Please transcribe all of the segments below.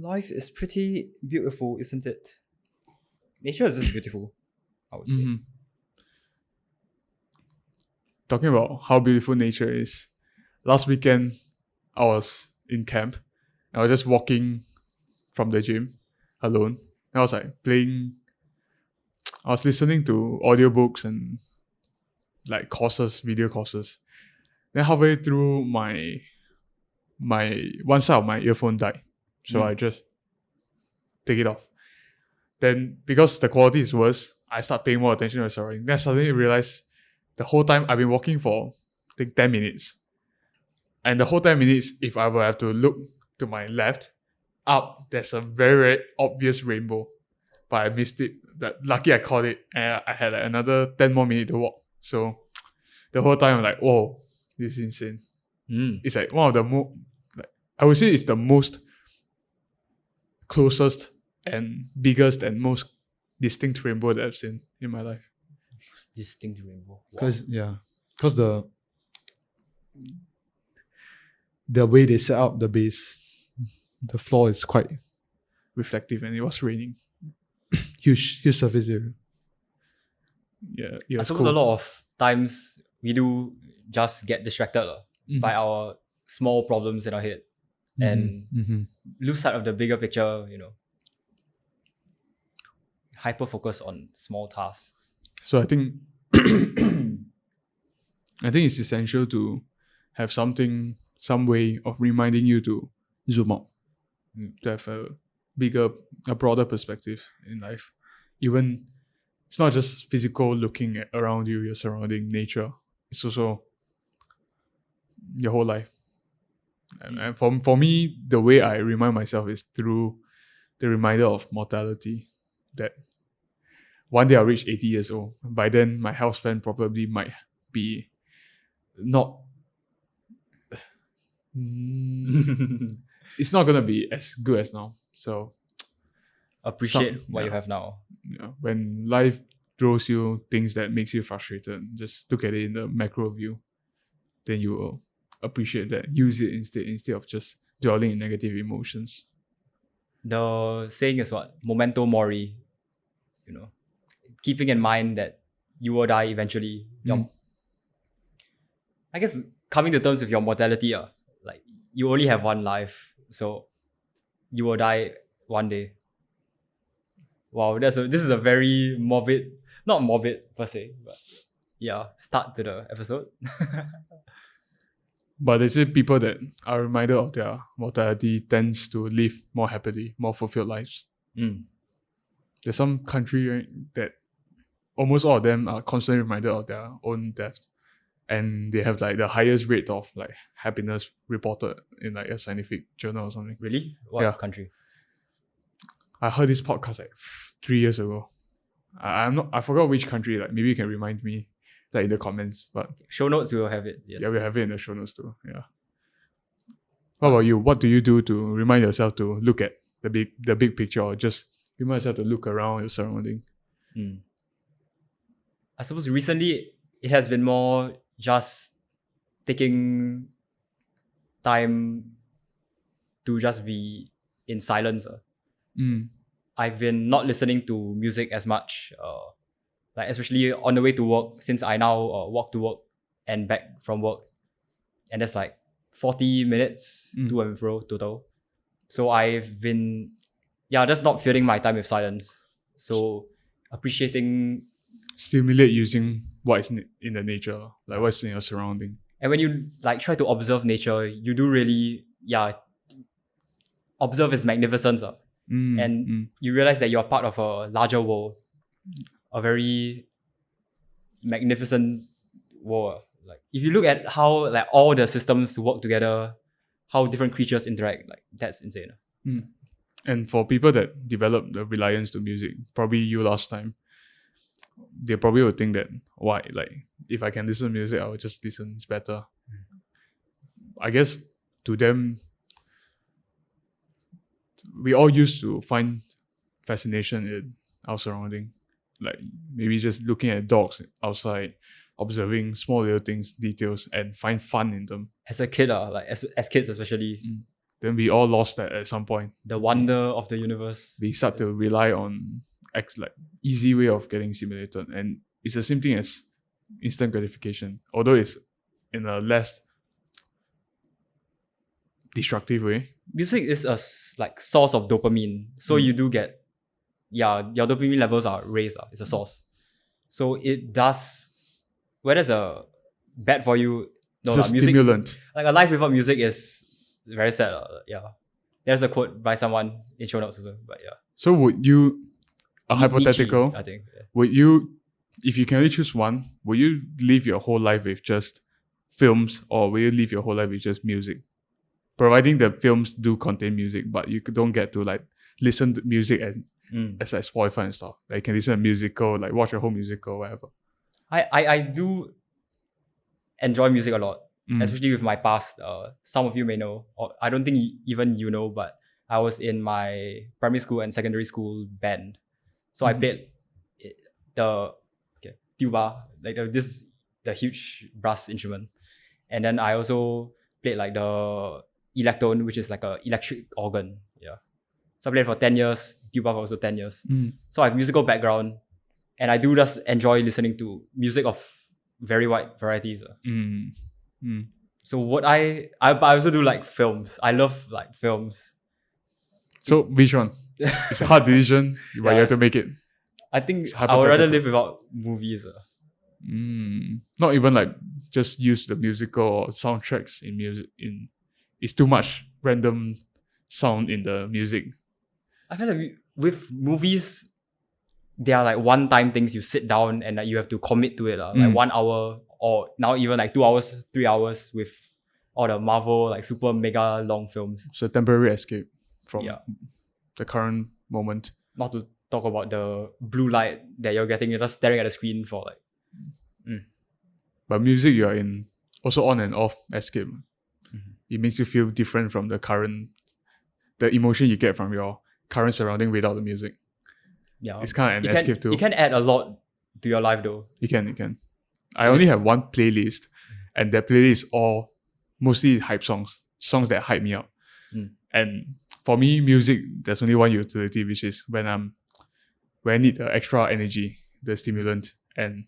Life is pretty beautiful, isn't it? Nature is just beautiful, I would say. Mm-hmm. Talking about how beautiful nature is, last weekend I was in camp. I was just walking from the gym alone. I was like playing. I was listening to audiobooks and like courses, video courses. Then halfway through, my one side of my earphone died, so I just take it off. Then because the quality is worse, I start paying more attention to the surrounding. Then I suddenly realized the whole time I've been walking for I think 10 minutes. And the whole 10 minutes, if I were have to look to my left, up, there's a very, very obvious rainbow. But I missed it. Lucky I caught it, and I had like another 10 more minutes to walk. So the whole time I'm like, whoa, this is insane. It's like one of the most, I would say it's the most closest and biggest and most distinct rainbow that I've seen in my life. Distinct rainbow. Because the way they set up the base, the floor is quite reflective, and it was raining. huge surface area. Yeah, it I was suppose cool. a lot of times we do just get distracted by our small problems in our head and lose sight of the bigger picture, hyper focus on small tasks. So I think it's essential to have some way of reminding you to Zoom out. to have a broader perspective in life. Even it's not just physical looking around you, your surrounding nature. It's also your whole life. And for me, the way I remind myself is through the reminder of mortality. That one day I'll reach 80 years old. By then, my health span probably might be not. It's not gonna be as good as now. So appreciate what you have now. When life throws you things that makes you frustrated, just look at it in the macro view. Then you will appreciate that. Use it instead of just dwelling in negative emotions. The saying is what? Momento Mori. Keeping in mind that you will die eventually. I guess coming to terms with your mortality, like you only have one life, so you will die one day. Wow, this is a very morbid, not morbid per se, but start to the episode. But they say people that are reminded of their mortality tends to live more happily, more fulfilled lives. There's some country that almost all of them are constantly reminded of their own death, and they have like the highest rate of like happiness reported in like a scientific journal or something. Really? What country? I heard this podcast like 3 years ago. I forgot which country. Like maybe you can remind me, like in the comments. But show notes, we will have it. Yes. Yeah, we'll have it in the show notes too. Yeah. What about you? What do you do to remind yourself to look at the big picture, or just remind yourself to look around your surrounding? I suppose recently it has been more just taking time to just be in silence. I've been not listening to music as much, like especially on the way to work, since I now walk to work and back from work, and that's like 40 minutes to and fro total. So I've been just not filling my time with silence. So appreciating, stimulate using what is in the nature, like what's in your surrounding. And when you like try to observe nature, you do really observe its magnificence. You realize that you're part of a larger world, a very magnificent world. Like if you look at how like all the systems work together, how different creatures interact, like that's insane. And for people that develop the reliance to music, probably you last time, they probably would think that why, like if I can listen to music, I will just listen. It's better. I guess to them, we all used to find fascination in our surrounding, like maybe just looking at dogs outside, observing small little things, details, and find fun in them. As a kid, like as kids especially, then we all lost that at some point. The wonder of the universe. We start to rely on like easy way of getting stimulated, and it's the same thing as instant gratification, although it's in a less destructive way. Music is a like source of dopamine, so you do get, your dopamine levels are raised. It's a source, so it does. Whether it's a bad for you, no, It's a music, stimulant. like a life without music is very sad. Yeah, there's a quote by someone in SHOWNOTES also, but yeah. So would you, a hypothetical, Nietzsche, I think. Yeah. would you, if you can only choose one, would you live your whole life with just films, or will you live your whole life with just music? Providing the films do contain music, but you don't get to like listen to music and as like Spotify and stuff. Like you can listen to musical, like watch a whole musical, whatever. I do enjoy music a lot, especially with my past. Some of you may know, or I don't think even you know, but I was in my primary school and secondary school band. So I played the tuba, like the huge brass instrument. And then I also played like the electone, which is like a electric organ. Yeah. So I played for 10 years, tuba for also 10 years. So I have musical background, and I do just enjoy listening to music of very wide varieties. So what I also do like films. I love like films. So which one? It's a hard decision, but you have to make it. I think It's I would rather hypothetical. live without movies. Not even like just use the musical or soundtracks in music. It's too much random sound in the music. I feel like with movies, they are like one-time things. You sit down and like, you have to commit to it. Like 1 hour, or now even like 2 hours, 3 hours with all the Marvel like super mega long films. It's a temporary escape from Yeah. the current moment. Not to talk about the blue light that you're getting. You're just staring at the screen for like. But music, you are in also on and off escape. It makes you feel different from the emotion you get from your current surrounding without the music. Yeah, It's kind of an escape too. It can add a lot to your life though. You can. I only have one playlist, and that playlist is all mostly hype songs that hype me up. And for me, music, there's only one utility, which is when I need the extra energy, the stimulant. And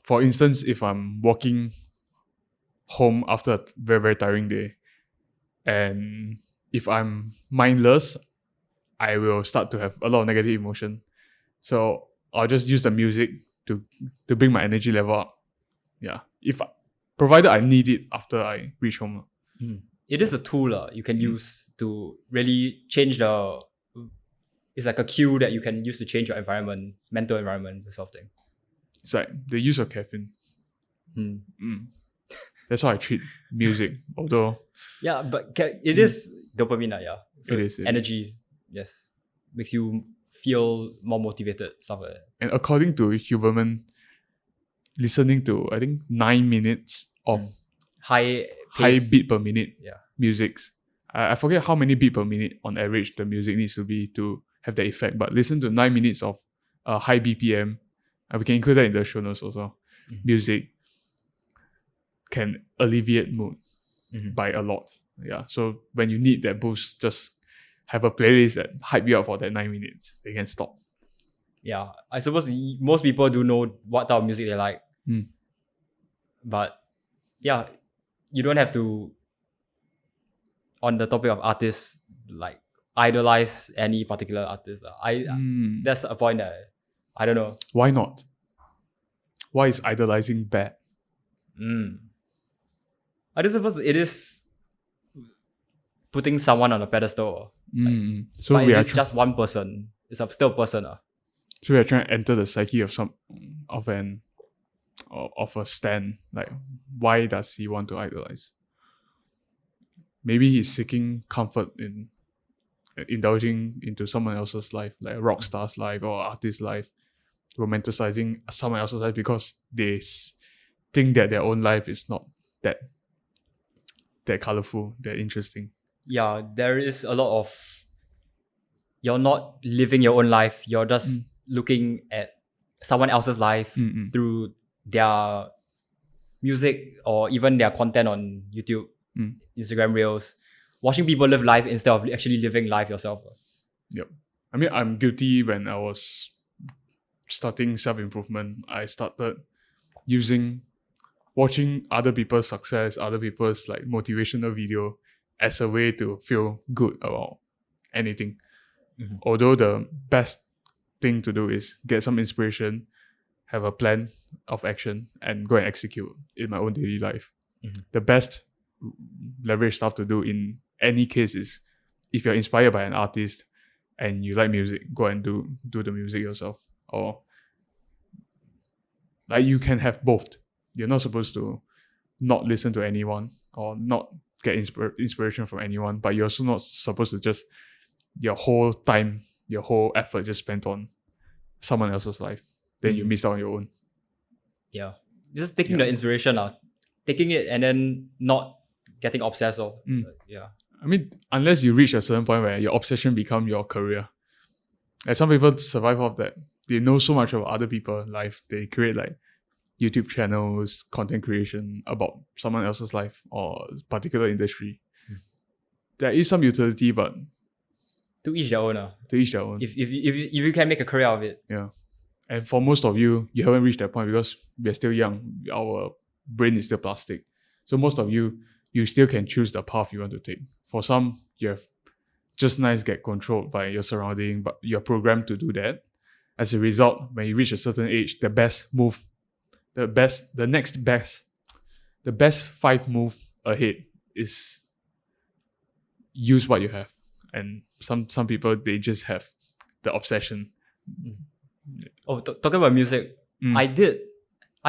for instance, if I'm walking home after a very, very tiring day, and if I'm mindless, I will start to have a lot of negative emotion. So I'll just use the music to bring my energy level up. Yeah. Provided I need it after I reach home. It is a tool you can use to really change it's like a cue that you can use to change your environment, mental environment, this sort of thing. It's like the use of caffeine. That's how I treat music. Although yeah, but it is dopamine, yeah. So it is. energy, yes, makes you feel more motivated, stuff like that. And according to Huberman, listening to I think 9 minutes of high beat per minute Yeah. musics. I forget how many beat per minute on average the music needs to be to have that effect. But listen to 9 minutes of high BPM. And we can include that in the show notes also. Music can alleviate mood by a lot. Yeah. So when you need that boost, just have a playlist that hype you up for that 9 minutes. They can stop. Yeah, I suppose most people do know what type of music they like. But yeah, you don't have to, on the topic of artists, like idolize any particular artist. That's a point that I don't know. Why not? Why is idolizing bad? I just suppose it is putting someone on a pedestal. So but we it are is just one person. It's still a person. So we are trying to enter the psyche of a stan. Like, why does he want to idolize? Maybe he's seeking comfort in indulging into someone else's life, like a rock star's life or artist's life, romanticizing someone else's life because they think that their own life is not that colorful, that interesting. Yeah, there is a lot of, you're not living your own life. You're just looking at someone else's life through their music or even their content on YouTube. Instagram reels, watching people live life instead of actually living life yourself. Yep. I mean, I'm guilty. When I was starting self-improvement, I started watching other people's success, other people's like motivational video as a way to feel good about anything. Although the best thing to do is get some inspiration, have a plan of action, and go and execute in my own daily life. The best leverage stuff to do in any case is, if you're inspired by an artist and you like music, go and do the music yourself. Or like, you can have both. You're not supposed to not listen to anyone or not get inspiration from anyone, but you're also not supposed to just your whole time, your whole effort just spent on someone else's life. Then you miss out on your own. Yeah. Just taking the inspiration out, taking it and then not getting obsessed or yeah. I mean, unless you reach a certain point where your obsession become your career. And some people survive off that. They know so much about other people's life. They create like YouTube channels, content creation about someone else's life or particular industry. There is some utility, but to each their own. To each their own. If you can make a career out of it. Yeah. And for most of you, you haven't reached that point because we're still young. Our brain is still plastic. So most of you still can choose the path you want to take. For some, you have just nice get controlled by your surrounding, but you're programmed to do that. As a result, when you reach a certain age, the best 5 move ahead is use what you have. And some people, they just have the obsession. Oh, talking about music, I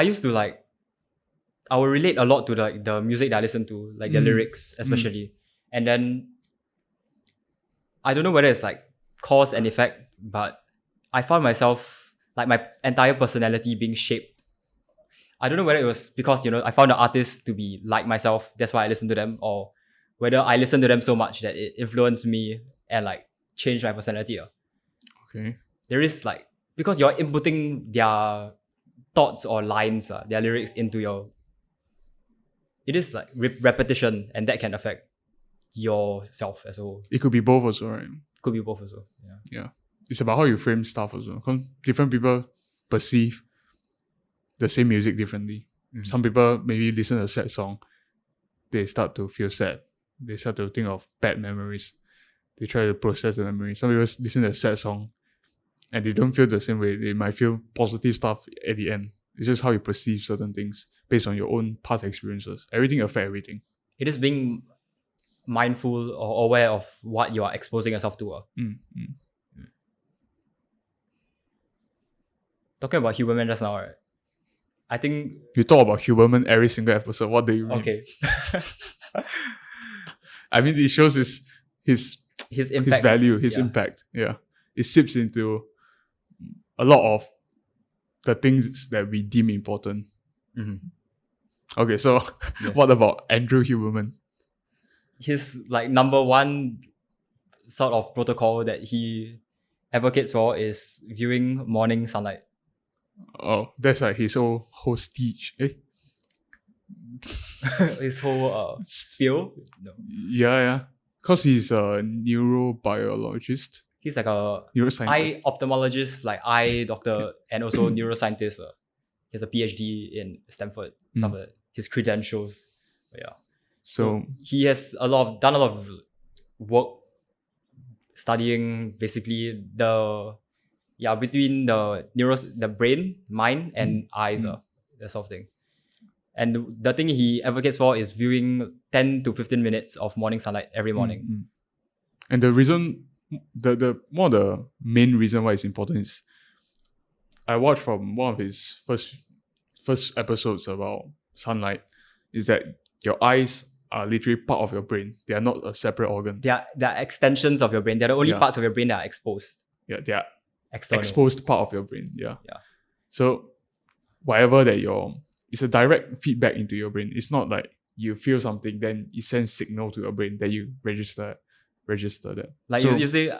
used to like, I would relate a lot to the music that I listen to, like the lyrics especially. And then I don't know whether it's like cause and effect, but I found myself, like my entire personality being shaped. I don't know whether it was because, I found the artist to be like myself, that's why I listen to them, or whether I listen to them so much that it influenced me and like changed my personality. Okay. There is like, because you're inputting their thoughts or lines, their lyrics into your... It is like repetition, and that can affect yourself as a whole. It could be both also, right? Could be both also, Yeah. It's about how you frame stuff also. Different people perceive the same music differently. Some people maybe listen to a sad song, they start to feel sad. They start to think of bad memories. They try to process the memory. Some people listen to a sad song and they don't feel the same way. They might feel positive stuff at the end. It's just how you perceive certain things based on your own past experiences. Everything affects everything. It is being mindful or aware of what you are exposing yourself to. Talking about Huberman just now, right? I think... You talk about Huberman every single episode. What do you mean? Okay. I mean, it shows his impact, his value, his impact. Yeah. It seeps into a lot of the things that we deem important. Okay, so what about Andrew Huberman? His like number one sort of protocol that he advocates for is viewing morning sunlight. Oh, that's like his whole speech. His whole spiel. No. Yeah. Because he's a neurobiologist. He's like a neuroscientist. eye ophthalmologist, like eye doctor, and also neuroscientist. He has a PhD in Stanford. Some of his credentials. But yeah. So he has done a lot of work studying basically between the brain, mind, and eyes, that sort of thing. And the thing he advocates for is viewing 10 to 15 minutes of morning sunlight every morning. And the reason, the one of the main reason why it's important is, I watched from one of his first episodes about sunlight, is that your eyes are literally part of your brain. They are not a separate organ. They are extensions of your brain. They're the only parts of your brain that are exposed. Yeah, they are external. Exposed part of your brain. Yeah. So whatever that it's a direct feedback into your brain. It's not like you feel something, then it sends signal to your brain that you register that. Like you say,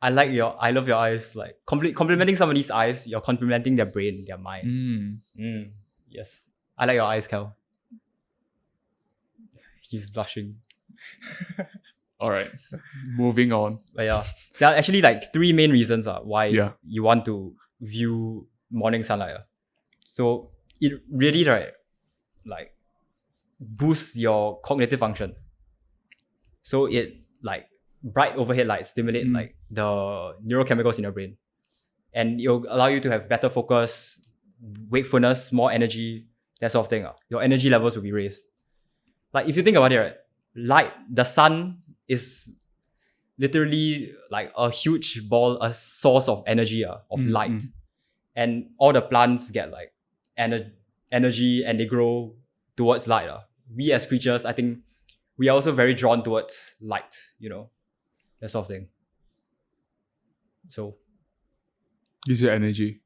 I love your eyes. Like complimenting somebody's eyes, you're complimenting their brain, their mind. Yes. I like your eyes, Cal. He's blushing. All right, moving on. But yeah, there are actually like 3 main reasons why Yeah. you want to view morning sunlight. So it really like boosts your cognitive function. So it like bright overhead lights stimulate like the neurochemicals in your brain, and it'll allow you to have better focus, wakefulness, more energy, that sort of thing. Your energy levels will be raised. Like if you think about it, right, light, the sun is literally like a huge ball, a source of energy, of light. And all the plants get like energy and they grow towards light. We as creatures, I think we are also very drawn towards light, that sort of thing. So Gives you energy.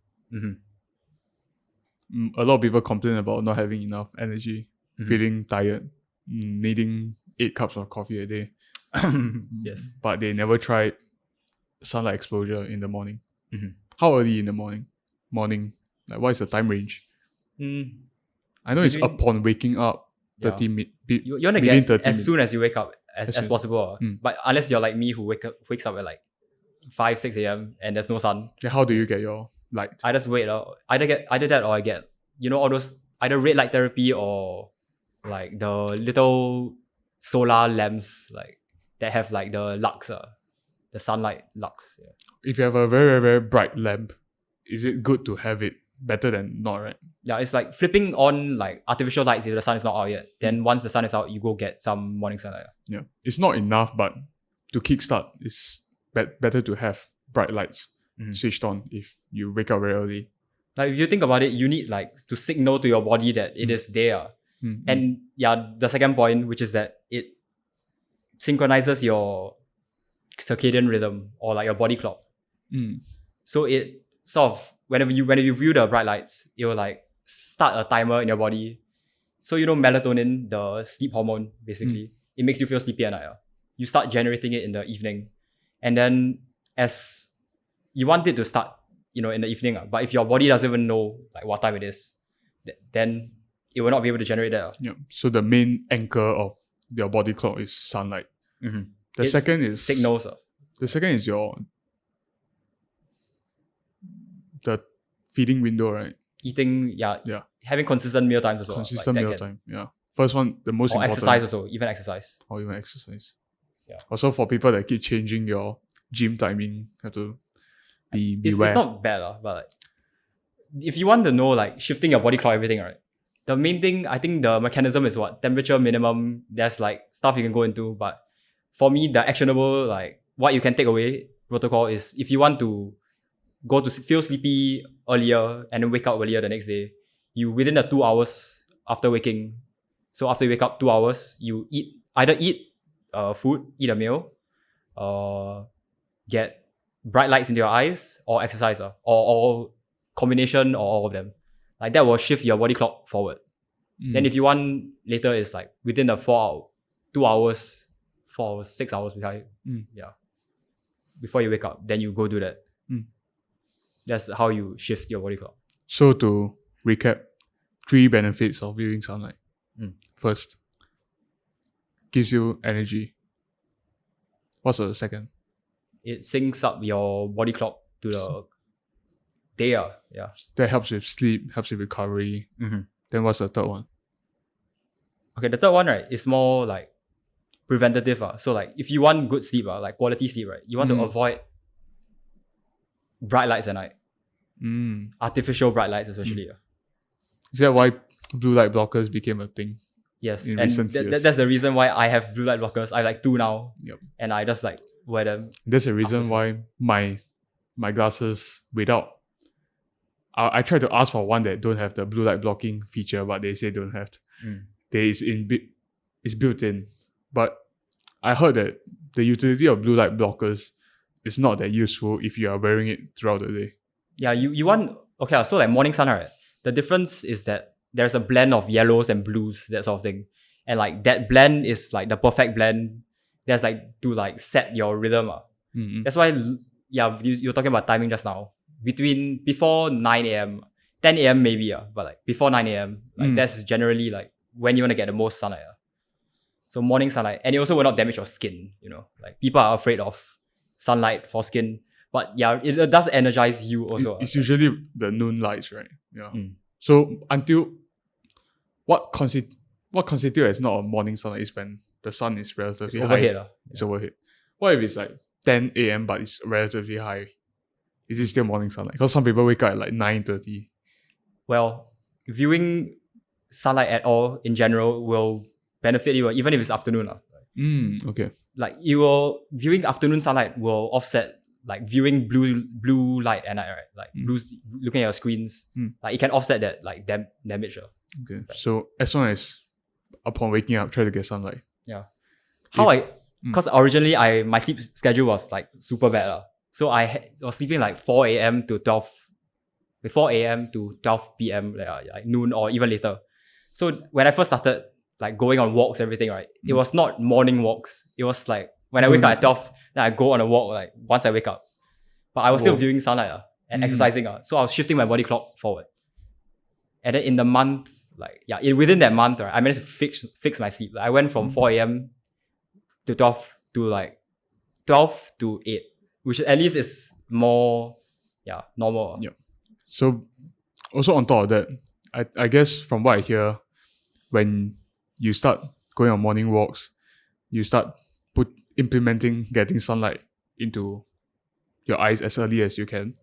A lot of people complain about not having enough energy, feeling tired, needing 8 cups of coffee a day. yes. But they never tried sunlight exposure in the morning. How early in the morning? Like what is the time range? I know it's upon waking up. 30 minutes. You want to get as soon as you wake up as possible. But unless you're like me who wakes up at like 5, 6 a.m. and there's no sun. Then how do you get your light? I just wait. Either that or I get, all those either red light therapy or like the little solar lamps like that have like the lux, the sunlight lux. Yeah. If you have a very, very, very bright lamp, is it good to have it? Better than not, right? Yeah, it's like flipping on like artificial lights if the sun is not out yet. Then once the sun is out, you go get some morning sunlight. Yeah. It's not enough, but to kickstart, it's better to have bright lights switched on if you wake up very early. Like if you think about it, you need like to signal to your body that it is there. And yeah, the second point, which is that it synchronizes your circadian rhythm or like your body clock. So it sort of whenever you view the bright lights, it will like start a timer in your body. So melatonin, the sleep hormone, basically, it makes you feel sleepy at night. You start generating it in the evening, and then as you want it to start, in the evening. But if your body doesn't even know like what time it is, then it will not be able to generate that. Yeah. So the main anchor of your body clock is sunlight. The second is signals. The second is the feeding window, right? Eating, yeah. Having consistent meal times as well. Consistent meal time, yeah. First one, the most important. Exercise also, even exercise. Or even exercise. Yeah. Also for people that keep changing your gym timing, have to beware. It's not bad, but like, if you want to know like shifting your body clock, everything, right? The main thing, I think the mechanism is what? Temperature minimum. There's like stuff you can go into, but for me, the actionable, like what you can take away protocol is if you want to go to feel sleepy earlier and then wake up earlier the next day, you within the 2 hours after waking. So after you wake up 2 hours, you either eat food, eat a meal, get bright lights into your eyes, or exercise, or combination or all of them. Like that will shift your body clock forward. Then if you want later, it's like within the 2 hours, 6 hours behind. Before you wake up, then you go do that. That's how you shift your body clock. So to recap, 3 benefits of viewing sunlight. First, gives you energy. What's the second? It syncs up your body clock to the day. Yeah. That helps with sleep, helps with recovery. Then what's the third one? Okay, the third one, right, is more like preventative. So like if you want good sleep, like quality sleep, right, you want to avoid bright lights at night. Artificial bright lights especially. Is that why blue light blockers became a thing? Yes, in and recent years? That's the reason why I have blue light blockers. I have like 2 now. Yep. And I just like wear them. That's the reason why my glasses without I tried to ask for one that don't have the blue light blocking feature, but they say don't have. It's built in. But I heard that the utility of blue light blockers is not that useful if you are wearing it throughout the day. Yeah, you want so like morning sun, right? The difference is that there's a blend of yellows and blues, that sort of thing. And like that blend is like the perfect blend. That's like to like set your rhythm. That's why you're talking about timing just now. Before 9 a.m., 10 a.m. maybe, but like before 9 a.m., like that's generally like when you want to get the most sunlight. So morning sunlight, and it also will not damage your skin. Like people are afraid of sunlight for skin, but yeah, it does energize you also. It's usually the noon lights, right? Yeah. Mm. So until what constitutes as not a morning sunlight is when the sun is relatively It's high. overhead. It's overhead. What if it's like 10 a.m. but it's relatively high? Is it still morning sunlight? Because some people wake up at like 9:30. Well, viewing sunlight at all in general will benefit you, even if it's afternoon. Okay. Like viewing afternoon sunlight will offset like viewing blue light at night, right? Like looking at your screens, like it can offset that like damage. Okay. So as long as upon waking up, try to get sunlight. Yeah. Because originally my sleep schedule was like super bad. So I was sleeping like 4 a.m. to 12 p.m. Like noon or even later. So when I first started like going on walks, everything, right? It was not morning walks. It was like when I wake up at 12, then I go on a walk like once I wake up. But I was still viewing sunlight and exercising. So I was shifting my body clock forward. And then in the month, within that month, right, I managed to fix my sleep. Like, I went from 4 a.m. to 12 to like 12 to 8, which at least is more normal. Yeah. So also on top of that, I guess from what I hear, when you start going on morning walks, you start implementing getting sunlight into your eyes as early as you can.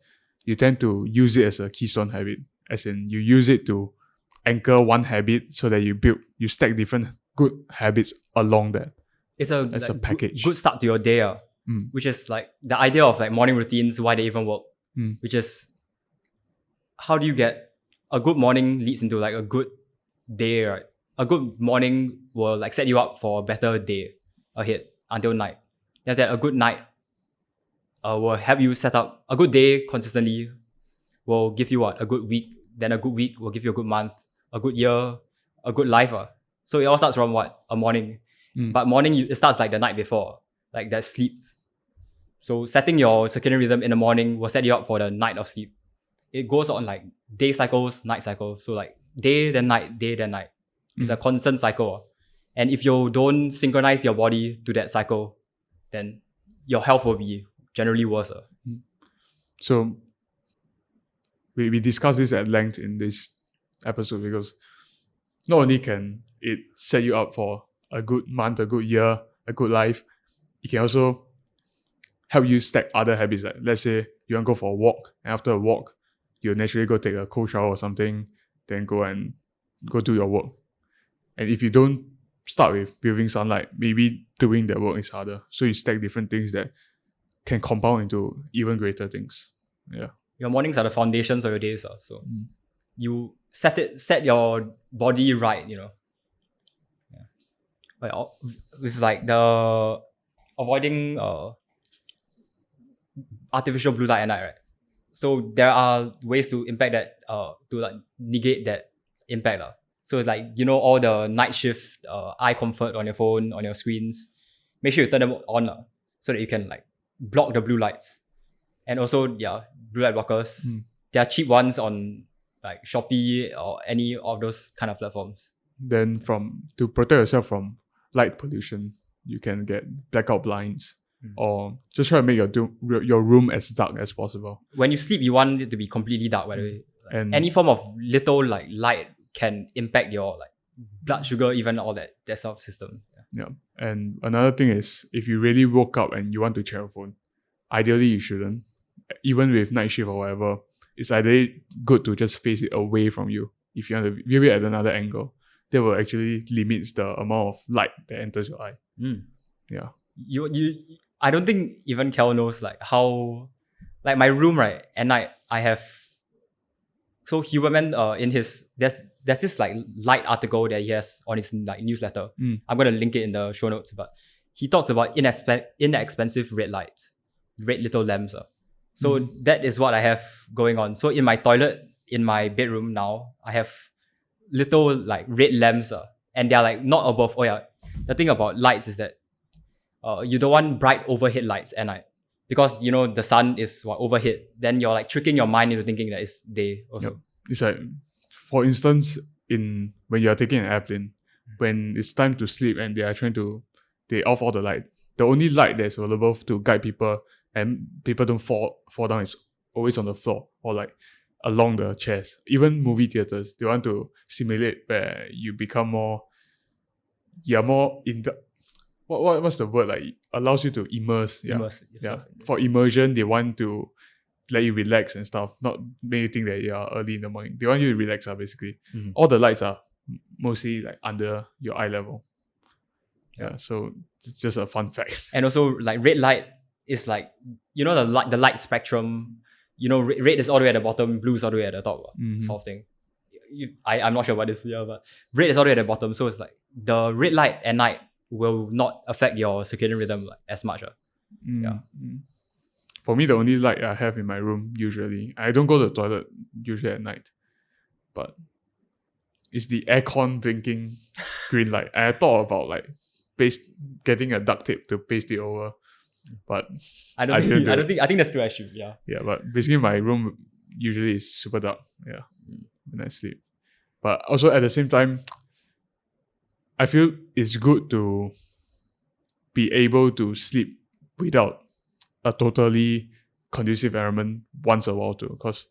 You tend to use it as a keystone habit, as in you use it to anchor one habit so that you stack different good habits along that. It's a package. Good start to your day, which is like the idea of like morning routines, why they even work, which is how do you get a good morning leads into like a good day, right? A good morning will like set you up for a better day ahead until night. Then that a good night will help you set up a good day consistently, will give you a good week. Then a good week will give you a good month, a good year, a good life. So it all starts from a morning. But morning, it starts like the night before, like that sleep. So setting your circadian rhythm in the morning will set you up for the night of sleep. It goes on like day cycles, night cycles. So like day, then night, day, then night. It's a constant cycle. And if you don't synchronize your body to that cycle, then your health will be generally worse. So we discussed this at length in this episode because not only can it set you up for a good month, a good year, a good life, it can also help you stack other habits. Like let's say you want to go for a walk, and after a walk, you'll naturally go take a cold shower or something, then go do your work. And if you don't start with viewing sunlight, maybe doing that work is harder. So you stack different things that can compound into even greater things. Yeah. Your mornings are the foundations of your days. So you set your body right, Yeah. With like the avoiding artificial blue light at night, right? So there are ways to impact that, to like negate that impact. So it's like, all the night shift eye comfort on your phone, on your screens, make sure you turn them on so that you can like block the blue lights. And also, blue light blockers. There are cheap ones on like Shopee or any of those kind of platforms. Then to protect yourself from light pollution, you can get blackout blinds or just try to make your room as dark as possible. When you sleep, you want it to be completely dark, by the way. Like, And any form of little like light can impact your like blood sugar, even all that sort of system. Yeah. And another thing is, if you really woke up and you want to check your phone, ideally you shouldn't. Even with night shift or whatever, it's ideally good to just face it away from you. If you want to view it at another angle, that will actually limit the amount of light that enters your eye. Yeah. I don't think even Kel knows like how, like my room, right, at night I have. So Huberman in his there's this like light article that he has on his like newsletter. I'm gonna link it in the show notes, but he talks about inexpensive red lights, red little lamps. So that is what I have going on. So in my toilet, in my bedroom now, I have little like red lamps, and they're like not above. Oh yeah, the thing about lights is that you don't want bright overhead lights at night because the sun is overhead. Then you're like tricking your mind into thinking that it's day. Also. Yep. It's like, for instance, when you're taking an airplane, when it's time to sleep and they off all the light. The only light that's available to guide people and people don't fall down is always on the floor or like along the chairs. Even movie theaters, they want to simulate where you become more in the what's the word, like allows you to immerse. Immerse yourself in this. For immersion, they want to let you relax and stuff, not make you think that you are early in the morning. They want you to relax, basically. All the lights are mostly like under your eye level. Yeah, so it's just a fun fact. And also, like, red light is like, you know, the light spectrum. You know, red is all the way at the bottom, blue is all the way at the top, sort of thing. I'm not sure about this, but red is all the way at the bottom. So it's like the red light at night will not affect your circadian rhythm like, as much. For me, the only light I have in my room usually, I don't go to the toilet usually at night, but it's the aircon blinking green light. I thought about like getting a duct tape to paste it over, but I think that's too extreme. Yeah, but basically my room usually is super dark. Yeah, when I sleep. But also at the same time, I feel it's good to be able to sleep without a totally conducive environment once a while too, because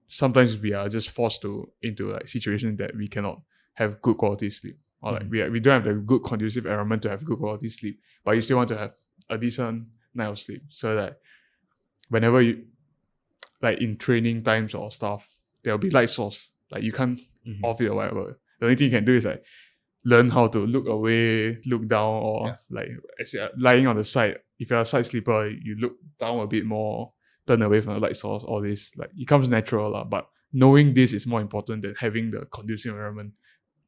sometimes we are just forced into like situations that we cannot have good quality sleep, or like we don't have the good conducive environment to have good quality sleep, but you still want to have a decent night of sleep, so that whenever you, like in training times or stuff, there'll be light source, like you can't off it or whatever. The only thing you can do is like learn how to look away, look down, or like as you're lying on the side, if you're a side sleeper, you look down a bit more, turn away from the light source, all this, like it comes natural, but knowing this is more important than having the conducive environment.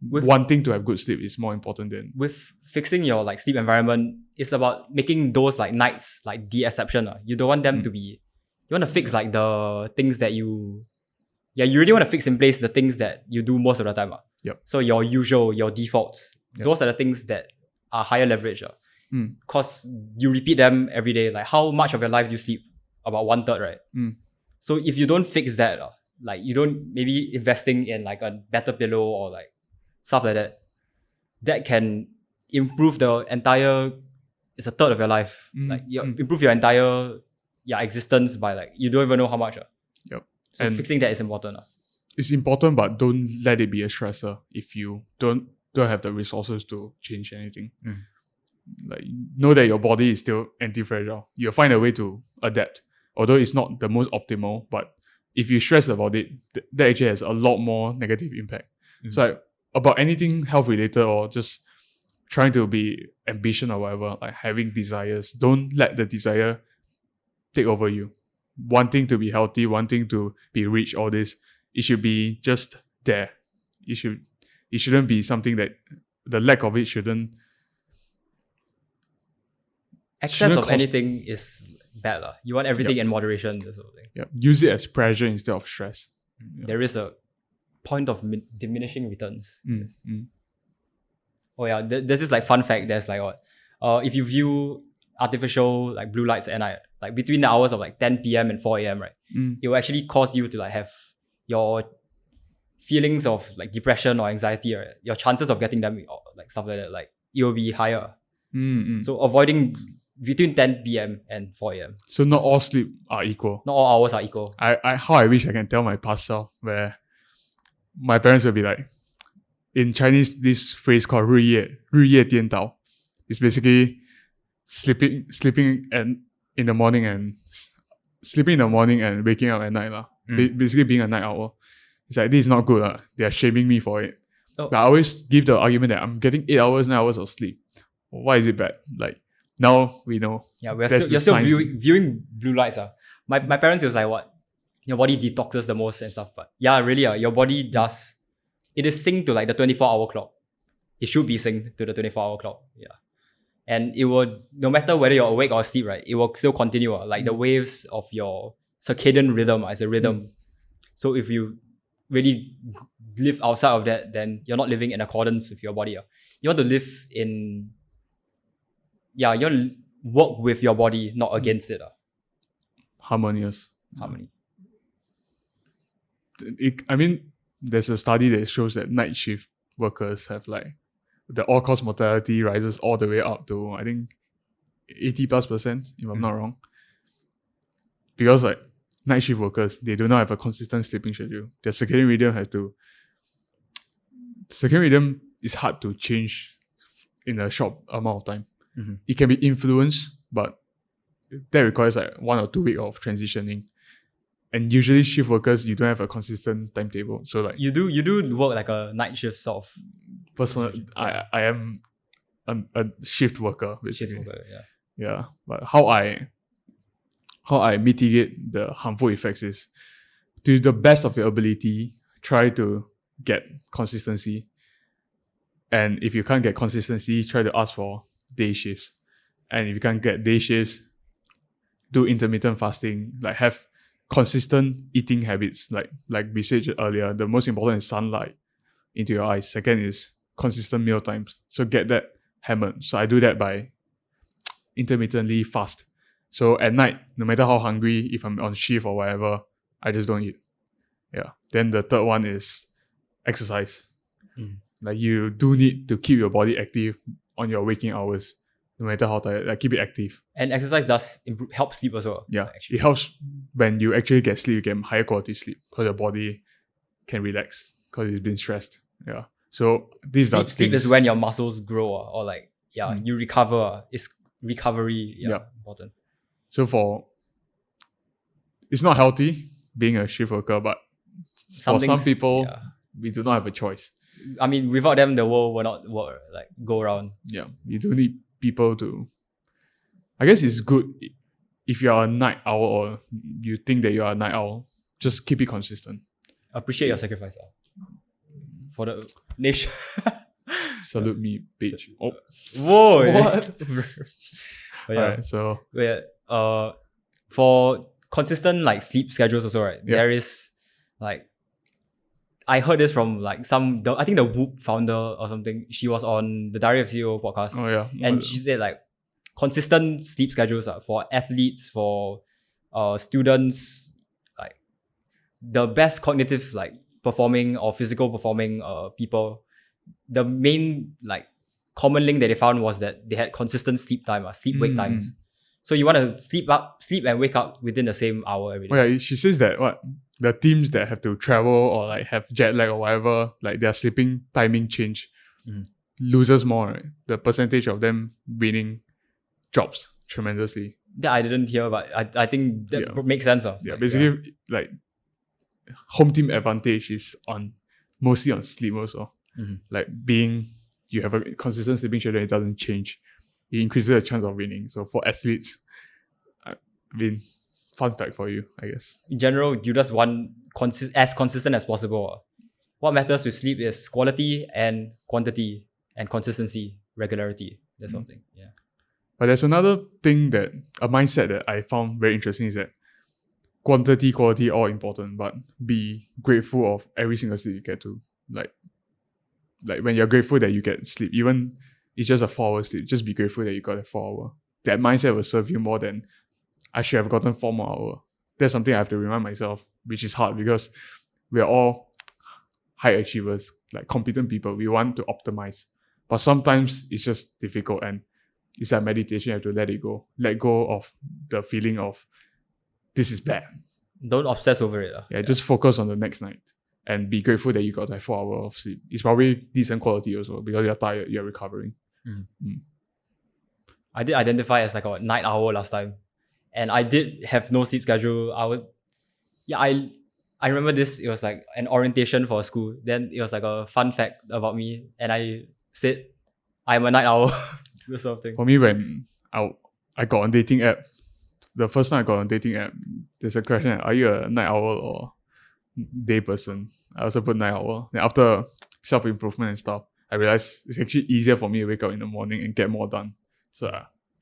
Wanting to have good sleep is more important than... With fixing your like sleep environment, it's about making those like nights like the exception. You don't want them to be... You want to fix like the things that you... Yeah, you really want to fix in place the things that you do most of the time. Yep. So your defaults, those are the things that are higher leverage. Because you repeat them every day. Like how much of your life do you sleep? About 1/3, right? So if you don't fix that, like you don't, maybe investing in like a better pillow or like stuff like that, that can improve the entire, it's 1/3 of your life. Like improve your entire existence by like, you don't even know how much. Yep. So and fixing that is important. It's important, but don't let it be a stressor if you don't have the resources to change anything. Like, know that your body is still anti-fragile. You'll find a way to adapt. Although it's not the most optimal, but if you stress about it, that actually has a lot more negative impact. So like, about anything health related or just trying to be ambition or whatever, like having desires, don't let the desire take over you. Wanting to be healthy, wanting to be rich, all this, it should be just there. It shouldn't be something that the lack of it shouldn't... Excess of anything is bad. You want everything in moderation, this sort of thing. Yep. Use it as pressure instead of stress. There is a point of diminishing returns. Oh yeah, there's this like fun fact. There's like what? If you view artificial like blue lights at night, like between the hours of like 10 p.m. and 4 a.m, right? It will actually cause you to like have your feelings of like depression or anxiety, right? Your chances of getting them or like stuff like that, like it will be higher. So avoiding between 10 p.m. and 4 a.m. So not all sleep are equal. Not all hours are equal. How I wish I can tell my past self, where my parents will be like, in Chinese, this phrase called 日夜颠倒. It's basically sleeping in the morning and waking up at night. Basically being a night owl. It's like, this is not good. They are shaming me for it. I always give the argument that I'm getting 8 hours, 9 hours of sleep. Why is it bad? Like, now we know. Yeah, you're still viewing blue lights. My parents was like, what? Your body detoxes the most and stuff. But yeah, really, your body does. It is synced to like the 24-hour clock. It should be synced to the 24-hour clock. Yeah. And it will, no matter whether you're awake or asleep, right, it will still continue. Like the waves of your circadian rhythm as a rhythm. So if you really live outside of that, then you're not living in accordance with your body. You want to live in... Yeah, you want to work with your body, not against it. Harmony. I mean, there's a study that shows that night shift workers have like the all-cause mortality rises all the way up to, I think, 80+%, if I'm not wrong. Because like night shift workers, they do not have a consistent sleeping schedule. Their circadian rhythm is hard to change in a short amount of time. It can be influenced, but that requires like 1 or 2 weeks of transitioning. And usually shift workers, you don't have a consistent timetable. So like You do work like a night shift sort of personally, I am a shift worker basically. shift worker, Yeah, but how I mitigate the harmful effects is, to the best of your ability, try to get consistency. And if you can't get consistency, try to ask for day shifts. And if you can't get day shifts, do intermittent fasting, like have consistent eating habits. Like we said earlier, the most important is sunlight into your eyes. Second is consistent meal times. So get that hammered. So I do that by intermittently fast. So at night, no matter how hungry, if I'm on shift or whatever, I just don't eat. Yeah. Then the third one is exercise. Like you do need to keep your body active on your waking hours, no matter how tired. Like keep it active. And exercise does help sleep as well. Yeah. Actually. It helps when you actually get sleep, you get higher quality sleep because your body can relax because it's been stressed. Yeah. So these are Sleep things. is when your muscles grow or like you recover. It's recovery important. So it's not healthy being a shift worker, but for some people, we do not have a choice. I mean, without them, the world will not work, like go around. Yeah, you do need people to. I guess it's good if you are a night owl or you think that you are a night owl. Just keep it consistent. Appreciate your sacrifice for the nation. Salute me, bitch. Oh, whoa! what? But Alright, so for consistent like sleep schedules also, right? Yeah. There is like, I heard this from like I think the Whoop founder or something. She was on the Diary of CEO podcast. oh yeah, And she said like consistent sleep schedules for athletes, for students, like the best cognitive like performing or physical performing people, the main like common link that they found was that they had consistent sleep time, sleep wake times. So you want to sleep and wake up within the same hour every day. Oh yeah, she says that the teams that have to travel or like have jet lag or whatever, like their sleeping timing change, loses more, right? The percentage of them winning drops tremendously. That I didn't hear, but I think that makes sense. Yeah, basically like home team advantage is mostly on sleep also. Like you have a consistent sleeping schedule, it doesn't change. It increases the chance of winning. So for athletes, I mean, fun fact for you, I guess. In general, you just want as consistent as possible. What matters with sleep is quality and quantity and consistency, regularity, that sort of thing. Yeah. But there's another thing a mindset that I found very interesting is that quantity, quality, all important, but be grateful of every single sleep you get to. Like when you're grateful that you get sleep, even it's just a 4-hour sleep, just be grateful that you got a 4-hour. That mindset will serve you more than I should have gotten 4 more hours. That's something I have to remind myself, which is hard because we are all high achievers, like competent people. We want to optimize. But sometimes it's just difficult, and it's like meditation, you have to let it go. Let go of the feeling of this is bad. Don't obsess over it. Yeah, just focus on the next night and be grateful that you got like 4 hours of sleep. It's probably decent quality also because you're tired, you're recovering. I did identify as like a night owl last time, and I did have no sleep schedule. I remember this. It was like an orientation for a school. Then it was like a fun fact about me, and I said I'm a night owl. This sort of thing. For me, when I got on dating app, the first time I got on dating app, there's a question: are you a night owl or day person? I also put night owl. Then after self-improvement and stuff, I realized it's actually easier for me to wake up in the morning and get more done. So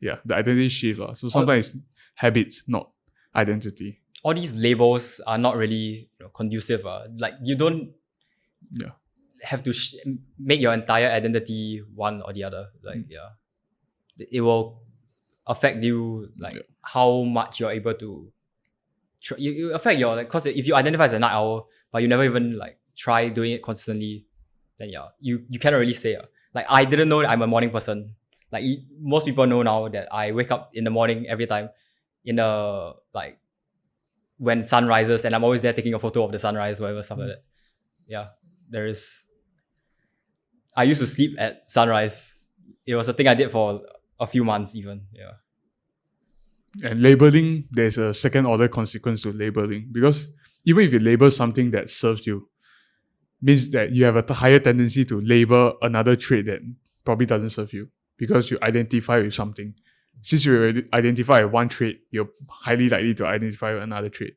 the identity shift. So sometimes it's habits, not identity. All these labels are not really conducive. Like you don't have to make your entire identity one or the other. Like it will affect you like how much you're able to. You affect your because if you identify as a night owl but you never even like try doing it consistently, then you cannot really say. Like I didn't know that I'm a morning person. Like most people know now that I wake up in the morning every time, like when sun rises, and I'm always there taking a photo of the sunrise, whatever stuff like that. Yeah, I used to sleep at sunrise. It was a thing I did for a few months even. Yeah. And labeling, there's a second order consequence to labeling, because even if you label something that serves you, means that you have a higher tendency to label another trait that probably doesn't serve you, because you identify with something. Since you identify with one trait, you're highly likely to identify with another trait.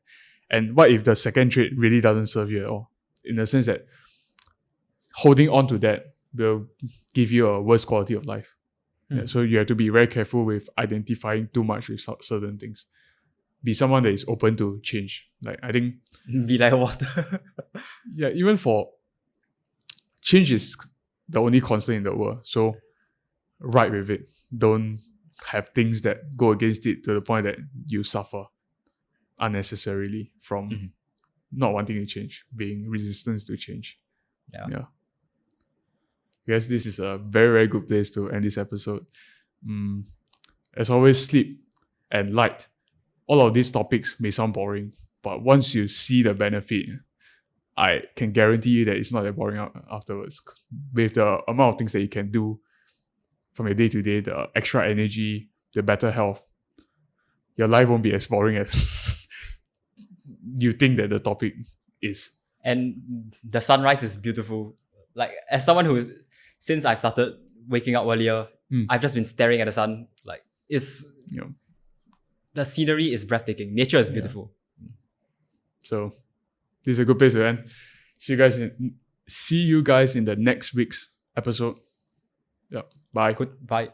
And what if the second trait really doesn't serve you at all? In the sense that holding on to that will give you a worse quality of life. Yeah, so you have to be very careful with identifying too much with certain things. Be someone that is open to change. Like, I think Be like water. yeah, even for change is the only constant in the world. So ride with it. Don't have things that go against it to the point that you suffer unnecessarily from not wanting to change, being resistant to change. Yeah. I guess this is a very, very good place to end this episode. As always, sleep and light. All of these topics may sound boring, but once you see the benefit, I can guarantee you that it's not that boring afterwards. With the amount of things that you can do from your day-to-day, the extra energy, the better health, your life won't be as boring as you think that the topic is. And the sunrise is beautiful. Like, as someone since I've started waking up earlier, I've just been staring at the sun. Like, the scenery is breathtaking. Nature is beautiful. So this is a good place to end. See you guys in the next week's episode. Yeah. Bye. Goodbye.